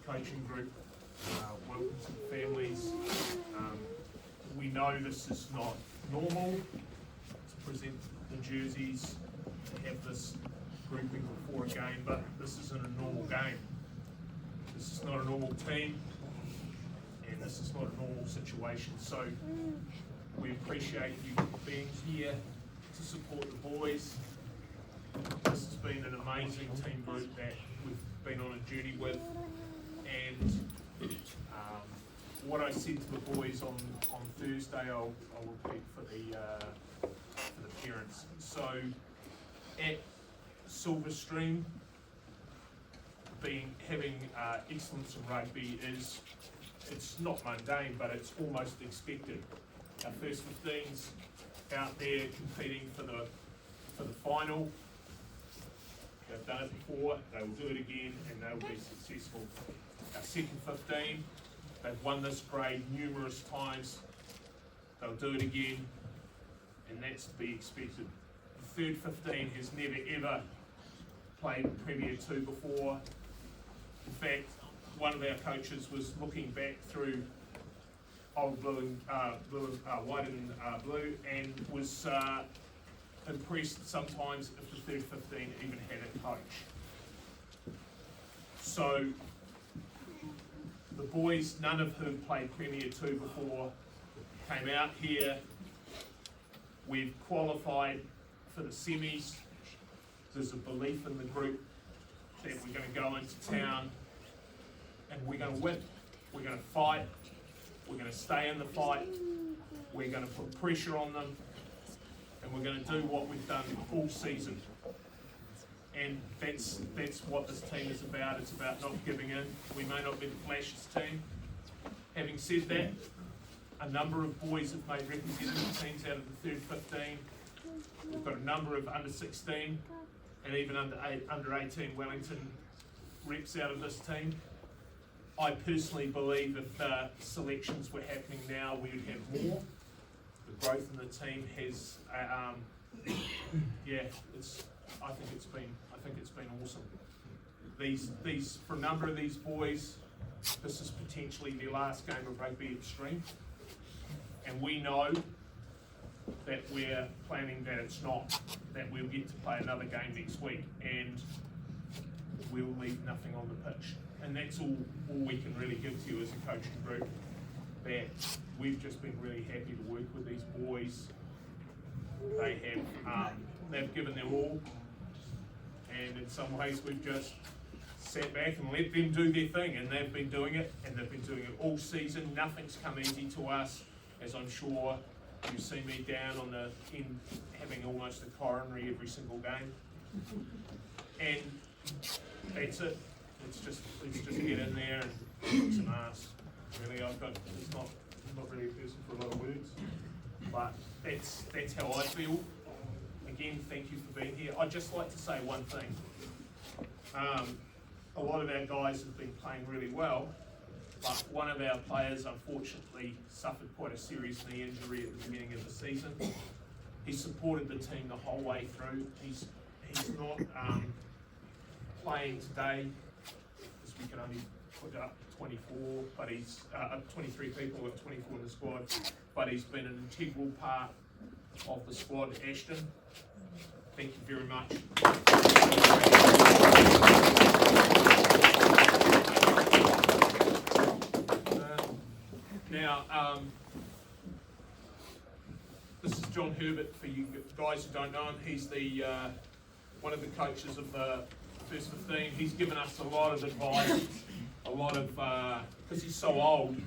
coaching group. Welcome to the families. We know this is not normal to present the jerseys, to have this grouping before a game, but this isn't a normal game. This is not a normal team, and this is not a normal situation. So we appreciate you being here to support the boys. This has been an amazing team group that we've been on a journey with, and what I said to the boys on Thursday, I'll repeat for the parents. So at Silverstream, having excellence in rugby it's not mundane, but it's almost expected. Our first 15s out there competing for the final. They've done it before, they will do it again, and they'll be successful. Our second 15, they've won this grade numerous times. They'll do it again, and that's to be expected. The third 15 has never ever played Premier 2 before. In fact, one of our coaches was looking back through old white and blue, and was impressed sometimes if the third 15 even had a coach. So the boys, none of whom played Premier 2 before, came out here. We've qualified for the semis. There's a belief in the group that we're going to go into town and we're going to win. We're going to fight. We're going to stay in the fight. We're going to put pressure on them, and we're going to do what we've done all season. And that's what this team is about. It's about not giving in. We may not be the flashiest team. Having said that, a number of boys have made representative teams out of the third 15. We've got a number of under 16 and even under 18 Wellington reps out of this team. I personally believe if selections were happening now, we would have more. The growth in the team has, I think it's been awesome. These for a number of these boys, this is potentially their last game of rugby extreme, and we know that we're planning that it's not, that we'll get to play another game next week, and we'll leave nothing on the pitch. And that's all we can really give to you as a coaching group, that we've just been really happy to work with these boys. They've given their all, and in some ways we've just sat back and let them do their thing, and they've been doing it, and they've been doing it all season. Nothing's come easy to us, as I'm sure you see me down on the end having almost a coronary every single game. And that's it. Let's just get in there and kick some ass. Really, I'm not really a person for a lot of words, but that's how I feel. Again, thank you for being here. I'd just like to say one thing. A lot of our guys have been playing really well, but one of our players unfortunately suffered quite a serious knee injury at the beginning of the season. He supported the team the whole way through. He's not playing today, because we can only put up 24, but he's 23 people, with 24 in the squad, but he's been an integral part of the squad. Ashton, thank you very much. Now, this is John Herbert, for you guys who don't know him. He's the one of the coaches of the first 15. He's given us a lot of advice, a lot of, because he's so old,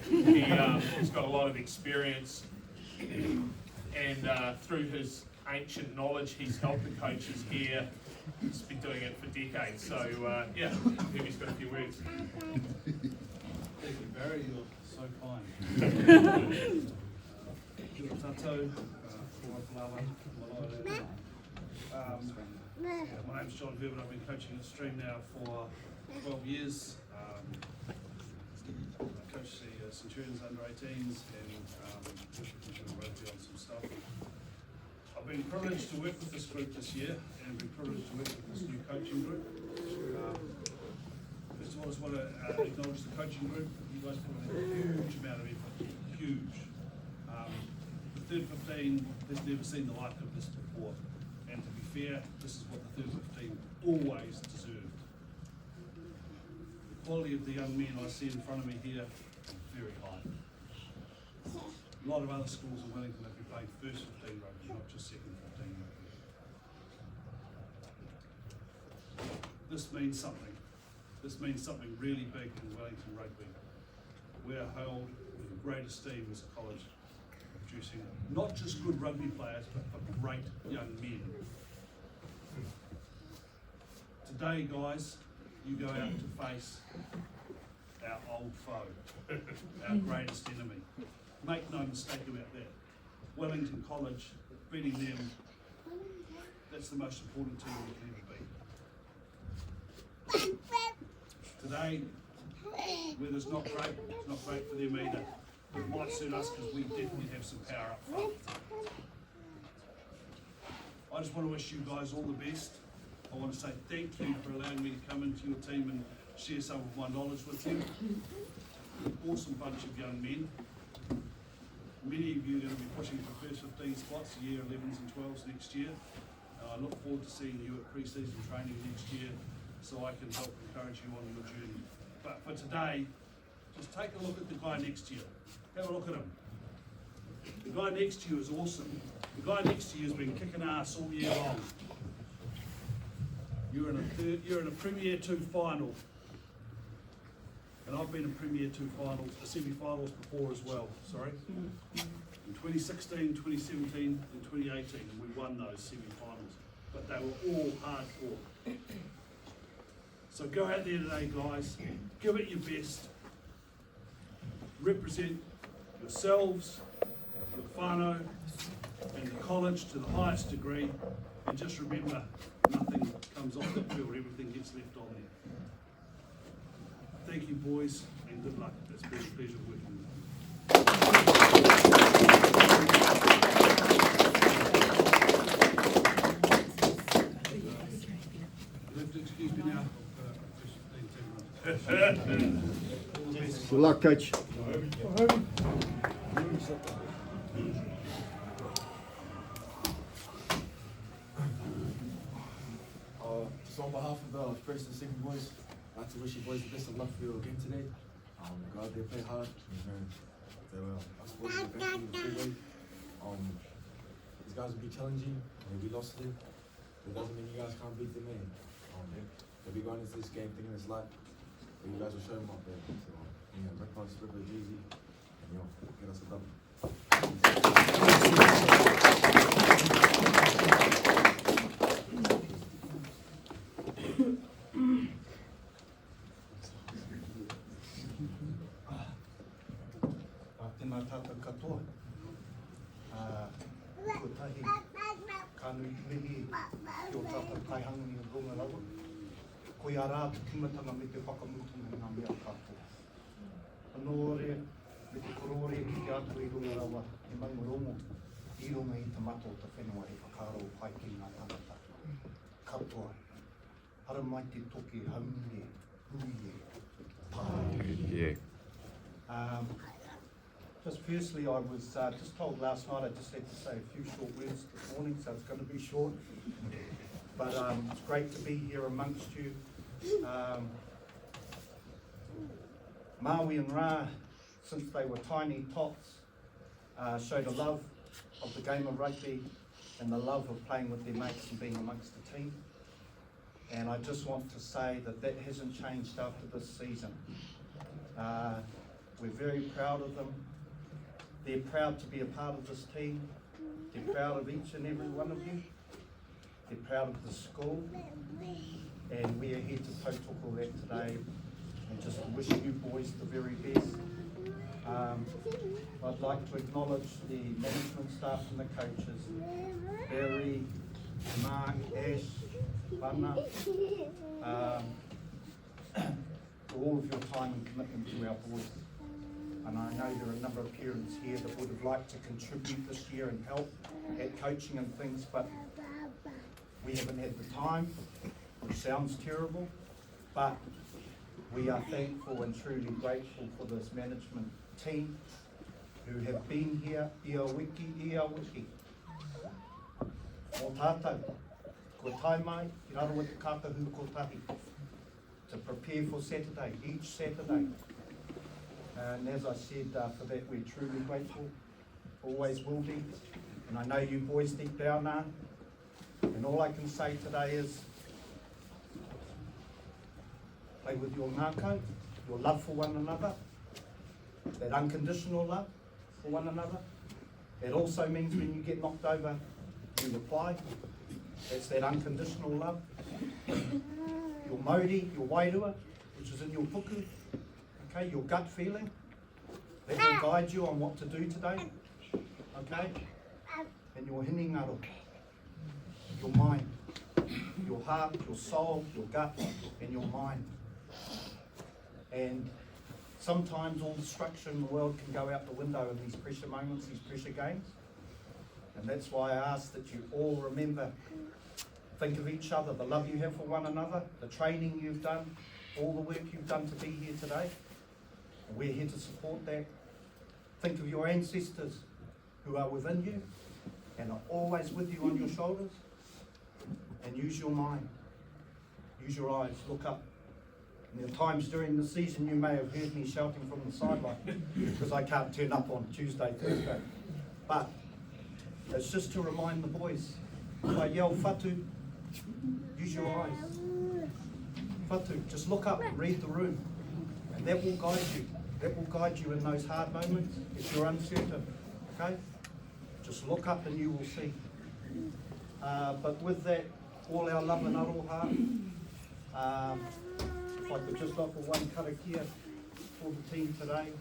he's got a lot of experience, and through his ancient knowledge, he's helped the coaches here. He's been doing it for decades. So, Herbie's got a few words. Thank you, Barry. You're so kind. Kia tatou, my name's John Herbert. I've been coaching at Stream now for 12 years. I coach the Centurions under 18s and rugby on some stuff. I've been privileged to work with this group this year, and been privileged to work with this new coaching group. First of course want to acknowledge the coaching group. You guys put in a huge amount of effort, huge. The third 15 has never seen the like of this before, and to be fair, this is what the third 15 always deserved. The quality of the young men I see in front of me here is very high. A lot of other schools in Wellington have been playing first 15 rugby, not just second 15 rugby. This means something. This means something really big in Wellington rugby. We're held with the great esteem as a college, producing not just good rugby players, but great young men. Today, guys, you go out to face our old foe, our greatest enemy. Make no mistake about that. Wellington College, beating them, that's the most important team we can ever beat. Today, weather's not great, it's not great for them either. It might suit us because we definitely have some power up front. I just want to wish you guys all the best. I want to say thank you for allowing me to come into your team and share some of my knowledge with you. An awesome bunch of young men. Many of you are going to be pushing for first 15 spots, year 11s and 12s next year. I look forward to seeing you at pre-season training next year so I can help encourage you on your journey. But for today, just take a look at the guy next to you. Have a look at him. The guy next to you is awesome. The guy next to you has been kicking ass all year long. You're in a Premier 2 final. And I've been in Premier 2 finals, semi-finals before as well, sorry. In 2016, 2017 and 2018, and we won those semi-finals. But they were all hard fought. So go out there today, guys, give it your best. Represent yourselves, your whānau, and the college to the highest degree. And just remember, nothing comes off that field, everything gets left on there. Thank you, boys, and good luck. It's been a pleasure working with you. You have to excuse me now. Good luck, Coach. So on behalf of the first and second boys, I'd like to wish you boys the best of luck for your game today. Go out there, play hard. They were us boys in the best in the big way. These guys will be challenging. We lost to them. It doesn't mean you guys can't beat them, man. They'll be going into this game thinking it's light, but you guys will show them up there. So, rip us, rip a jersey, and get us a double. Tēnā tātou katoa. Kotahi, kānui mihi, ki o tātou kaihanga i runga rawa. Koe a rā te timatanga me te whakamutunga ngā mea katoa. Anō ore, me te korore ki te atu i runga rawa, e maungarongo, i runga i te mato o te whenua e whakaro pai ki ngā tangata. Katoa, hara mai te toke haure, huie, pai. Just firstly, I was just told last night I just had to say a few short words this morning, so it's going to be short. But it's great to be here amongst you. Maui and Ra, since they were tiny tots, showed a love of the game of rugby and the love of playing with their mates and being amongst the team. And I just want to say that that hasn't changed after this season. We're very proud of them. They're proud to be a part of this team. They're proud of each and every one of you. They're proud of the school. And we are here to tautoko that today and just wish you boys the very best. I'd like to acknowledge the management staff and the coaches, Barry, Mark, Ash, Bana, for all of your time and commitment to our boys. And I know there are a number of parents here that would have liked to contribute this year and help at coaching and things, but we haven't had the time, which sounds terrible, but We are thankful and truly grateful for this management team who have been here, ia wiki. Mō tātou, ko tai mai, ki raro e te kākahu kotahi, to prepare for Saturday, each Saturday. And as I said, for that we're truly grateful, always will be. And I know you boys deep down are. And all I can say today is, play with your ngākau, your love for one another, that unconditional love for one another. It also means when you get knocked over, you reply. That's that unconditional love. Your mauri, your wairua, which is in your puku, okay, your gut feeling, that will guide you on what to do today, okay? And your hinengaro, your mind, your heart, your soul, your gut, and your mind. And sometimes all the structure in the world can go out the window in these pressure moments, these pressure games. And that's why I ask that you all remember, think of each other, the love you have for one another, the training you've done, all the work you've done to be here today. And we're here to support that. Think of your ancestors who are within you and are always with you on your shoulders. And use your mind, use your eyes, look up. And there are times during the season you may have heard me shouting from the sideline because I can't turn up on Tuesday, Thursday. But it's just to remind the boys, if I yell whatu, use your eyes. Whatu, just look up and read the room. And that will guide you. That will guide you in those hard moments if you're uncertain, okay? Just look up and you will see. But with that, all our love and aroha, if I could just offer one karakia for the team today,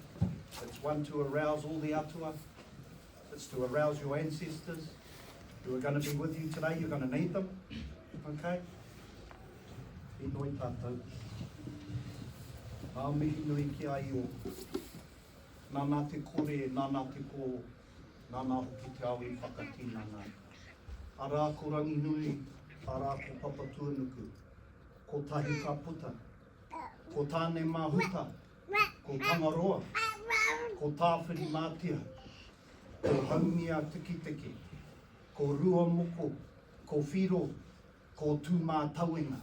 it's one to arouse all the atua, it's to arouse your ancestors who are going to be with you today. You're going to need them, okay? I noi tātou. Nā mihi nui ki ai o. Nā te kore, nā te pō, nā hoki te awi whakatinana. Arā ko rangi nui, arā ko papa tuanuku. Ko tahi ka puta, ko tāne mahuta, ko tangaroa, ko tāwhiri mātia, ko haumia tiki, ko rua moko, ko whiro, ko tūmā tauenga.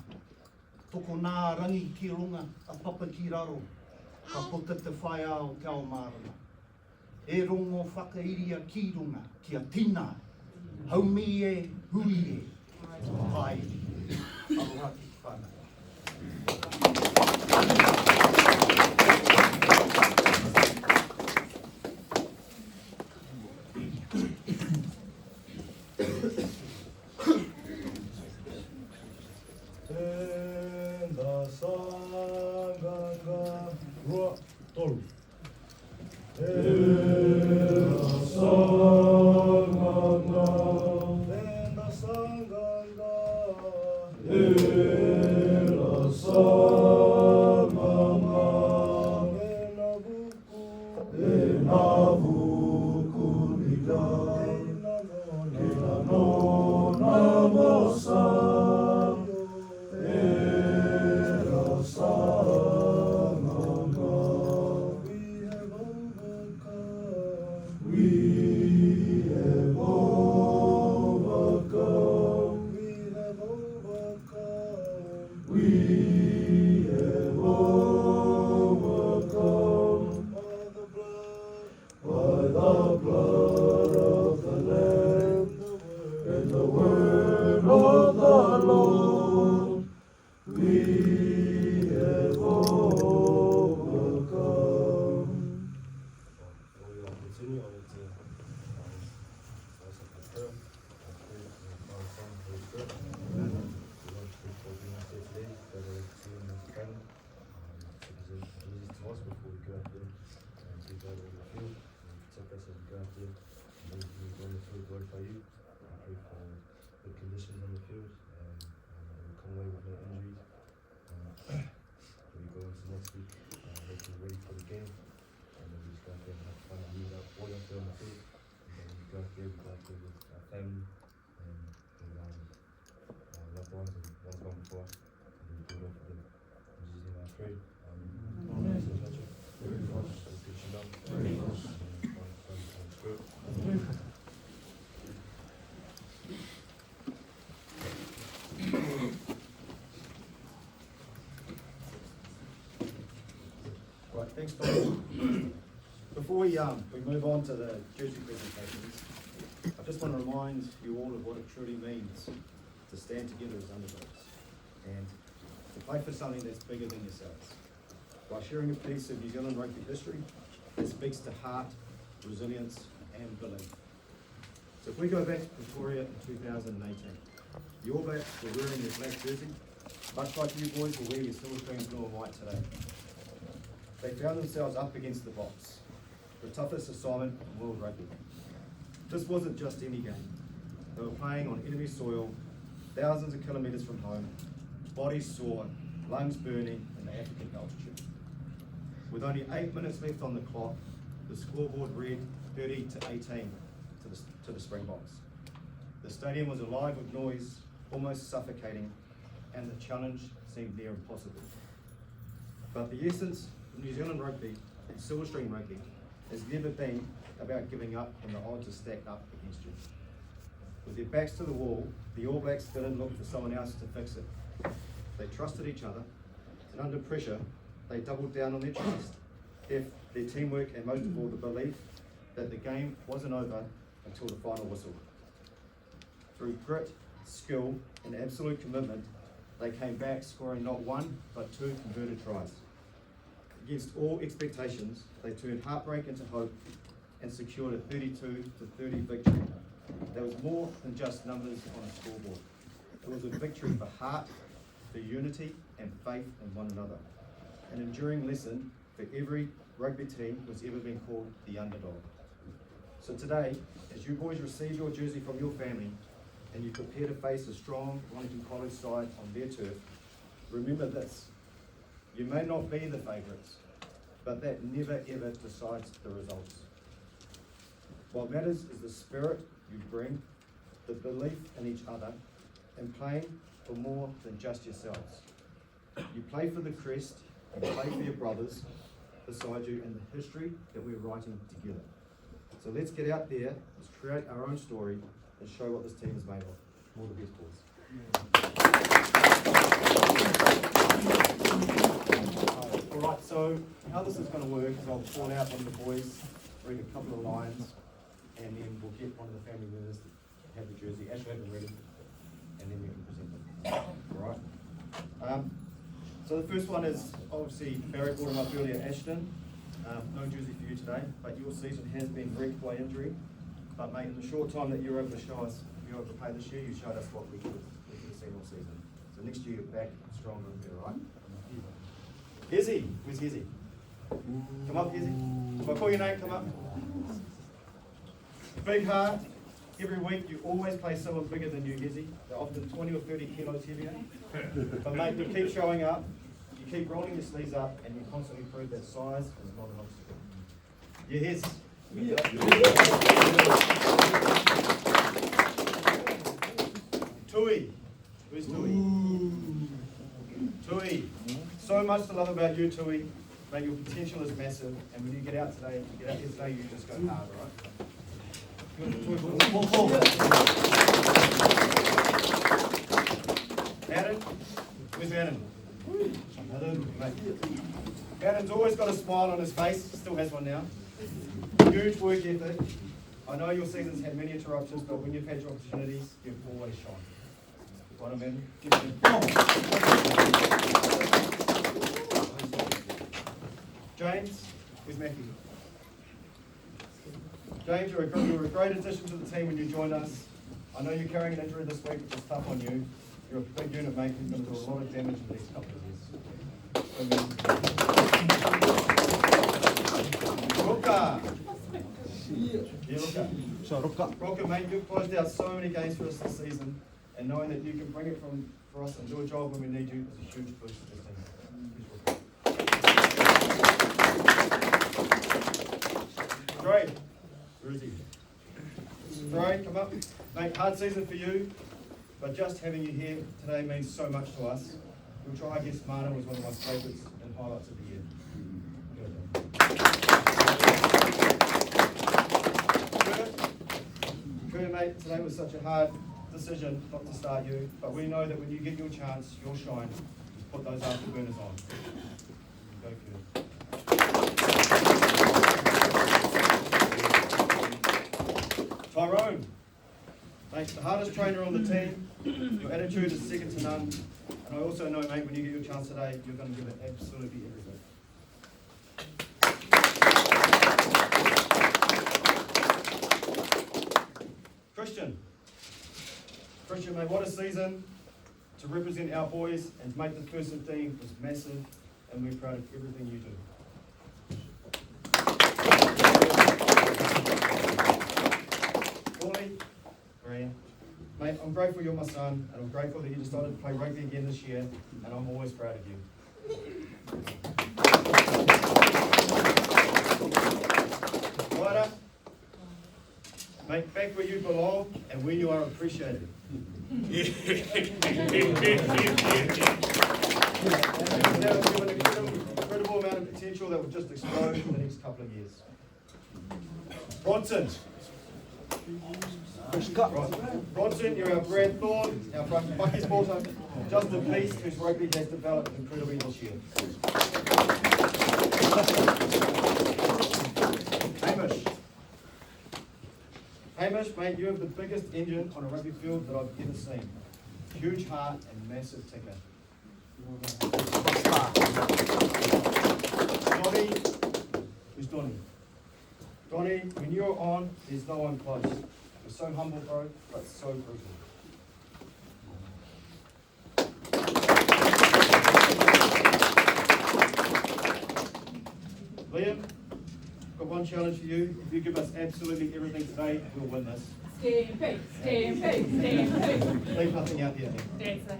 Toko nā rangi ki runga, a papa ki raro, ka puta te whai ao te ao mārama. E rongo whakairia ki runga, kia tina, haumi e, hui e, pai e. Aroha ki whānau. Right, thanks, Tom. Before we move on to the jersey presentations, I just want to remind you all of what it truly means to stand together as underdogs and to play for something that's bigger than yourselves. By sharing a piece of New Zealand rugby history that speaks to heart, resilience and belief. So if we go back to Victoria in 2018, the All Blacks were wearing their black jersey, much like you boys will wear your Silverstream blue and white today. They found themselves up against the box, the toughest assignment in world rugby. This wasn't just any game. They were playing on enemy soil, thousands of kilometres from home, bodies sore, lungs burning in the African altitude. With only 8 minutes left on the clock, the scoreboard read 30-18 to the Springboks. The stadium was alive with noise, almost suffocating, and the challenge seemed near impossible. But the essence of New Zealand rugby and Silverstream rugby has never been about giving up when the odds are stacked up against you. With their backs to the wall, the All Blacks didn't look for someone else to fix it. They trusted each other, and under pressure, they doubled down on their trust, their teamwork, and most of all, the belief that the game wasn't over until the final whistle. Through grit, skill, and absolute commitment, they came back scoring not one, but 2 converted tries. Against all expectations, they turned heartbreak into hope and secured a 32-30 victory. That was more than just numbers on a scoreboard. It was a victory for heart, for unity, and faith in one another. An enduring lesson for every rugby team who's ever been called the underdog. So today, as you boys receive your jersey from your family and you prepare to face a strong Wellington College side on their turf, remember this: you may not be the favourites, but that never ever decides the results. What matters is the spirit you bring, the belief in each other, and playing for more than just yourselves. You play for the crest, you play for your brothers beside you and the history that we're writing together. So let's get out there, let's create our own story and show what this team is made of. All the best, boys. Alright, so how this is going to work is I'll call out one of the boys, read a couple of lines, and then we'll get one of the family members to have the jersey, actually have them ready, and then we can present them. Alright? So the first one is, obviously, Barry brought him up earlier, Ashton. No jersey for you today, but your season has been wrecked by injury. But mate, in the short time that you're able to show us, you're able to play this year, you showed us what we could have seen all season. So next year you're back stronger and better, right? Hezzy, where's Hezzy? Come up, Hezzy. If I call your name, come up. Big heart. Every week you always play someone bigger than you, Hezzy. They're often 20 or 30 kilos heavier. But mate, you keep showing up, you keep rolling your sleeves up, and you constantly prove that size is not an obstacle. Yes. Tui. Where's Tui? Tui. So much to love about you, Tui. Mate, your potential is massive, and when you get out here today, you just go hard, right? Aaron? Where's Aaron? Aaron's always got a smile on his face, still has one now. Huge work ethic. I know your season's had many interruptions, but when you've had your opportunities, you've always shone. Right, man? Give it James? Where's Mackie? James, you're a great addition to the team when you joined us. I know you're carrying an injury this week, which is tough on you. You're a big unit, mate, who's going to do a lot of damage in the next couple of years. Roka! Yeah, Roka, mate, you've closed out so many games for us this season, and knowing that you can bring it for us and do a job when we need you is a huge boost to this team. Great. Where is he? Great, come up. Mate, hard season for you, but just having you here today means so much to us. Your try against Marta was one of my favourites and highlights of the year. Good. today was such a hard decision not to start you, but we know that when you get your chance, you'll shine. Just put those afterburners on. Go good. Tyrone, mate, the hardest trainer on the team. Your attitude is second to none. And I also know, mate, when you get your chance today, you're going to give it absolutely everything. Christian, mate, what a season to represent our boys and to make the first 15 was massive, and we're proud of everything you do. Corley, Brian, mate, I'm grateful you're my son, and I'm grateful that you decided to play rugby again this year, and I'm always proud of you. Ryder, mate, back where you belong and where you are appreciated. There's an incredible amount of potential that will just explode in the next couple of years. Bronson. Bronson, you're our Brad Thorne, our Bucky supporter. Justin Peace, whose rugby has developed incredibly this year. Hamish, mate, you have the biggest engine on a rugby field that I've ever seen. Huge heart and massive ticker. Donnie, who's Donnie? Donnie, when you're on, there's no one close. You're so humble, bro, but so brutal. Liam, got one challenge for you. If you give us absolutely everything today, we'll win this. Stampede. Leave nothing out here. Jackson,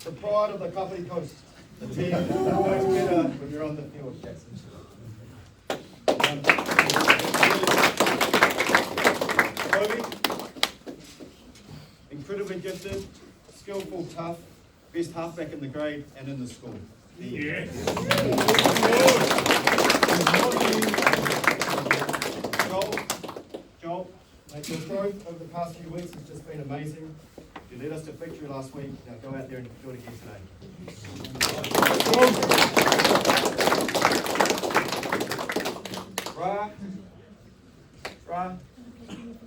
the pride of the Kapiti Coast. The team is always better when you're on the field, Jackson. Toby, incredibly gifted, skillful, tough, best halfback in the grade and in the school. Yes. Joel, mate, your growth over the past few weeks has just been amazing. You led us to victory last week. Now go out there and do it again today. Ra,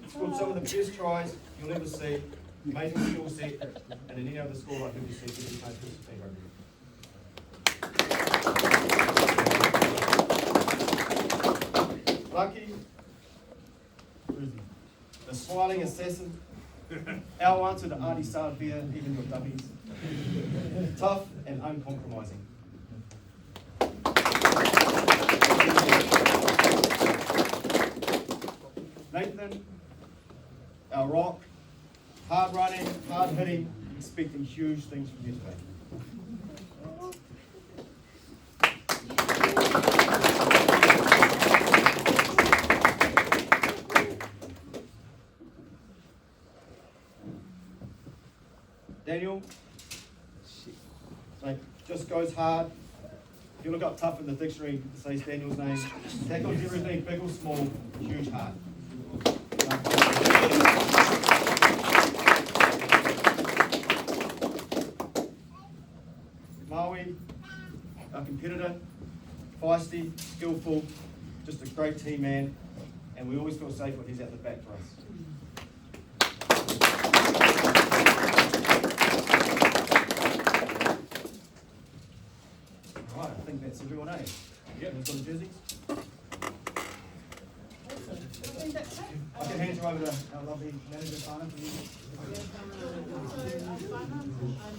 scored some of the best tries you'll ever see. Amazing skill set, and in any other school like BBC, you can play first team rugby. Lucky, the smiling assassin, our answer to Artie Sarvia, even your dummies. Tough and uncompromising. Nathan, our rock, hard running, hard hitting, expecting huge things from you today. Daniel, mate, just goes hard. If you look up tough in the dictionary, it says Daniel's name. Tackles everything, big or small, huge heart. Maui, our competitor, feisty, skillful, just a great team man, and we always feel safe when he's at the back for us. All right, I think that's everyone, eh? Yep. Got the jerseys? I think that's it. I can hand you over to our lovely manager, Farnham. I'm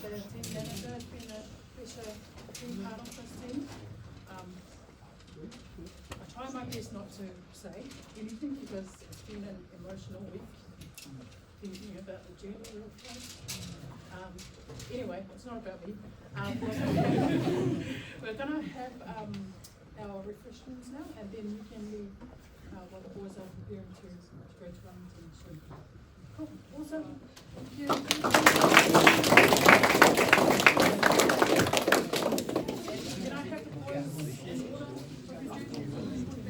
the team manager. It's been a pleasure being part of this team. I try my best not to say anything because it's been an emotional week. Thinking about the journey we've taken. Anyway, it's not about me. We're going to have our refreshments now, and then we can leave while the boys are preparing to go to Wellington soon. Cool, awesome. Thank you. Can I have the boys in order? Who's doing it?